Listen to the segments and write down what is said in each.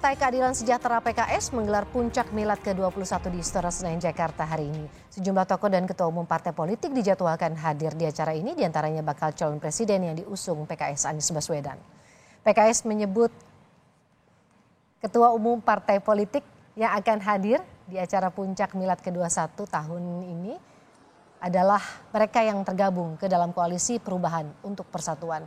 Partai Keadilan Sejahtera PKS menggelar puncak milad ke-21 di Istora Senayan, Jakarta hari ini. Sejumlah tokoh dan ketua umum partai politik dijadwalkan hadir di acara ini, diantaranya bakal calon presiden yang diusung PKS Anies Baswedan. PKS menyebut ketua umum partai politik yang akan hadir di acara puncak milad ke-21 tahun ini adalah mereka yang tergabung ke dalam koalisi perubahan untuk persatuan,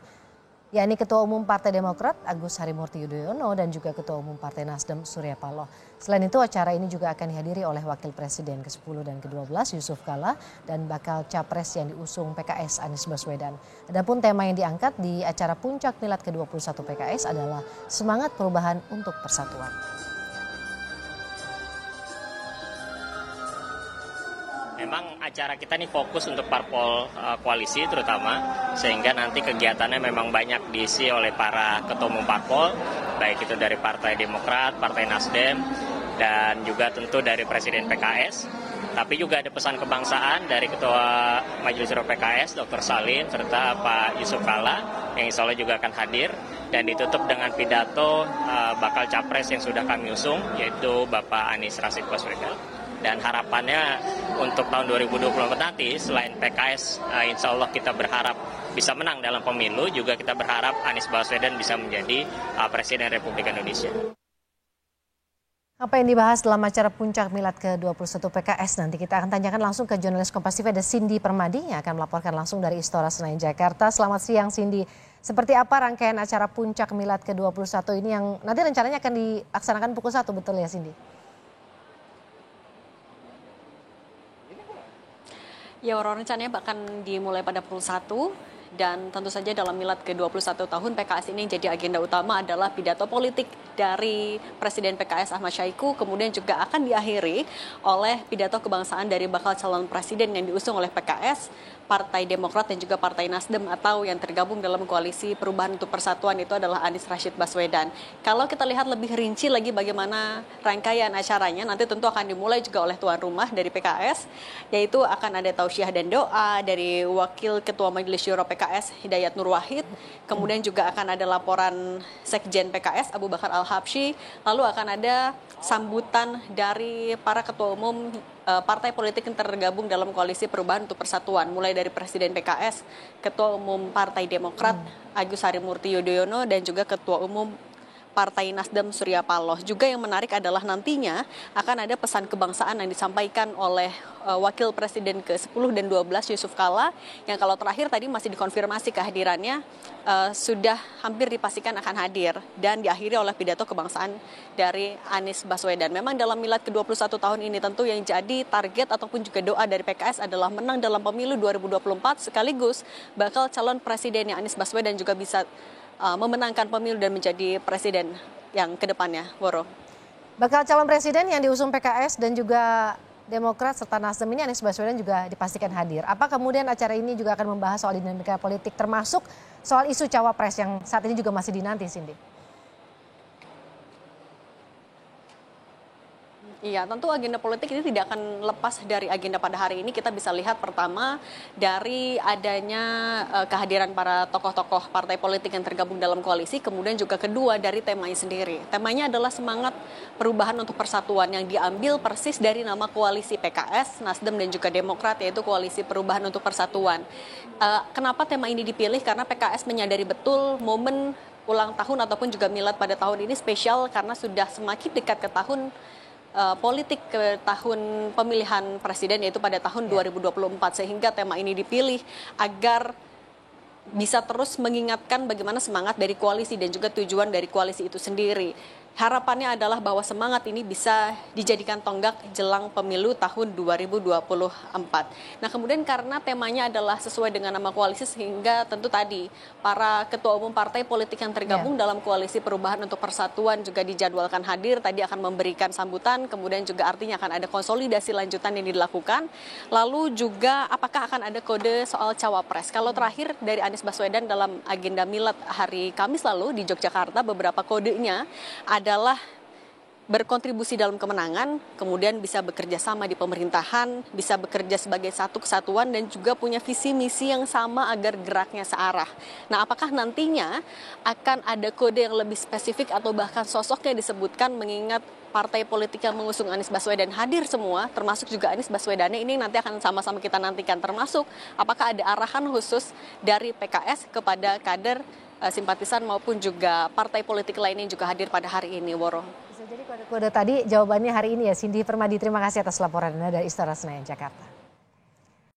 yakni Ketua Umum Partai Demokrat Agus Harimurti Yudhoyono dan juga Ketua Umum Partai Nasdem Surya Paloh. Selain itu acara ini juga akan dihadiri oleh Wakil Presiden ke-10 dan ke-12 Yusuf Kalla dan bakal capres yang diusung PKS Anies Baswedan. Adapun tema yang diangkat di acara puncak milad ke-21 PKS adalah semangat perubahan untuk persatuan. Memang acara kita nih fokus untuk parpol koalisi terutama, sehingga nanti kegiatannya memang banyak diisi oleh para ketua umum parpol, baik itu dari Partai Demokrat, Partai Nasdem, dan juga tentu dari Presiden PKS. Tapi juga ada pesan kebangsaan dari Ketua Majelis Syuro PKS, Dr. Salim, serta Pak Yusuf Kalla, yang insya Allah juga akan hadir. Dan ditutup dengan pidato bakal capres yang sudah kami usung, yaitu Bapak Anies Rashid Baswedan. Dan harapannya untuk tahun 2024 nanti selain PKS insya Allah kita berharap bisa menang dalam pemilu, juga kita berharap Anies Baswedan bisa menjadi Presiden Republik Indonesia. Apa yang dibahas dalam acara puncak milad ke-21 PKS nanti kita akan tanyakan langsung ke jurnalis Kompas TV, ada Cindy Permadi yang akan melaporkan langsung dari Istora Senayan, Jakarta. Selamat siang Cindy, seperti apa rangkaian acara puncak milad ke-21 ini yang nanti rencananya akan dilaksanakan pukul 1, betul ya Cindy? Ya, rencananya bahkan dimulai pada pukul 1 dan tentu saja dalam milad ke-21 tahun PKS ini jadi agenda utama adalah pidato politik dari Presiden PKS Ahmad Syahiku, kemudian juga akan diakhiri oleh pidato kebangsaan dari bakal calon presiden yang diusung oleh PKS, Partai Demokrat dan juga Partai Nasdem atau yang tergabung dalam koalisi perubahan untuk persatuan itu adalah Anies Rashid Baswedan. Kalau kita lihat lebih rinci lagi bagaimana rangkaian acaranya, nanti tentu akan dimulai juga oleh tuan rumah dari PKS, yaitu akan ada tausiah dan doa dari Wakil Ketua Majelis Syuro PKS Hidayat Nur Wahid, kemudian juga akan ada laporan Sekjen PKS Abu Bakar Al-Habsyi, lalu akan ada sambutan dari para ketua umum partai politik yang tergabung dalam koalisi perubahan untuk persatuan, mulai dari Presiden PKS, Ketua Umum Partai Demokrat Agus Harimurti Yudhoyono dan juga Ketua Umum Partai Nasdem Surya Paloh. Juga yang menarik adalah nantinya akan ada pesan kebangsaan yang disampaikan oleh Wakil Presiden ke-10 dan 12 Yusuf Kalla, yang kalau terakhir tadi masih dikonfirmasi kehadirannya sudah hampir dipastikan akan hadir dan diakhiri oleh pidato kebangsaan dari Anies Baswedan. Memang dalam milad ke-21 tahun ini tentu yang jadi target ataupun juga doa dari PKS adalah menang dalam pemilu 2024 sekaligus bakal calon presidennya Anies Baswedan juga bisa memenangkan pemilu dan menjadi presiden yang kedepannya, Woro. Bakal calon presiden yang diusung PKS dan juga Demokrat serta Nasdem ini Anies Baswedan juga dipastikan hadir. Apa kemudian acara ini juga akan membahas soal dinamika politik termasuk soal isu cawapres yang saat ini juga masih dinanti, Cindy? Iya, tentu agenda politik ini tidak akan lepas dari agenda pada hari ini. Kita bisa lihat pertama dari adanya kehadiran para tokoh-tokoh partai politik yang tergabung dalam koalisi, kemudian juga kedua dari temanya sendiri. Temanya adalah semangat perubahan untuk persatuan yang diambil persis dari nama koalisi PKS, Nasdem dan juga Demokrat, yaitu koalisi perubahan untuk persatuan. Kenapa tema ini dipilih? Karena PKS menyadari betul momen ulang tahun ataupun juga milad pada tahun ini spesial karena sudah semakin dekat ke tahun politik ke tahun pemilihan presiden yaitu pada tahun 2024, sehingga tema ini dipilih agar bisa terus mengingatkan bagaimana semangat dari koalisi dan juga tujuan dari koalisi itu sendiri. Harapannya adalah bahwa semangat ini bisa dijadikan tonggak jelang pemilu tahun 2024. Nah, kemudian karena temanya adalah sesuai dengan nama koalisi sehingga tentu tadi para ketua umum partai politik yang tergabung dalam koalisi perubahan untuk persatuan juga dijadwalkan hadir. Tadi akan memberikan sambutan, kemudian juga artinya akan ada konsolidasi lanjutan yang dilakukan. Lalu juga apakah akan ada kode soal cawapres. Kalau terakhir dari Anies Baswedan dalam agenda milad hari Kamis lalu di Yogyakarta, beberapa kodenya adalah berkontribusi dalam kemenangan, kemudian bisa bekerja sama di pemerintahan, bisa bekerja sebagai satu kesatuan dan juga punya visi misi yang sama agar geraknya searah. Nah, apakah nantinya akan ada kode yang lebih spesifik atau bahkan sosok yang disebutkan mengingat partai politik yang mengusung Anies Baswedan hadir semua, termasuk juga Anies Baswedan, ini nanti akan sama-sama kita nantikan, termasuk apakah ada arahan khusus dari PKS kepada kader simpatisan maupun juga partai politik lainnya yang juga hadir pada hari ini, Woro. Bisa jadi kode-kode tadi jawabannya hari ini ya. Cindy Permadi, terima kasih atas laporan Anda dari Istora Senayan, Jakarta.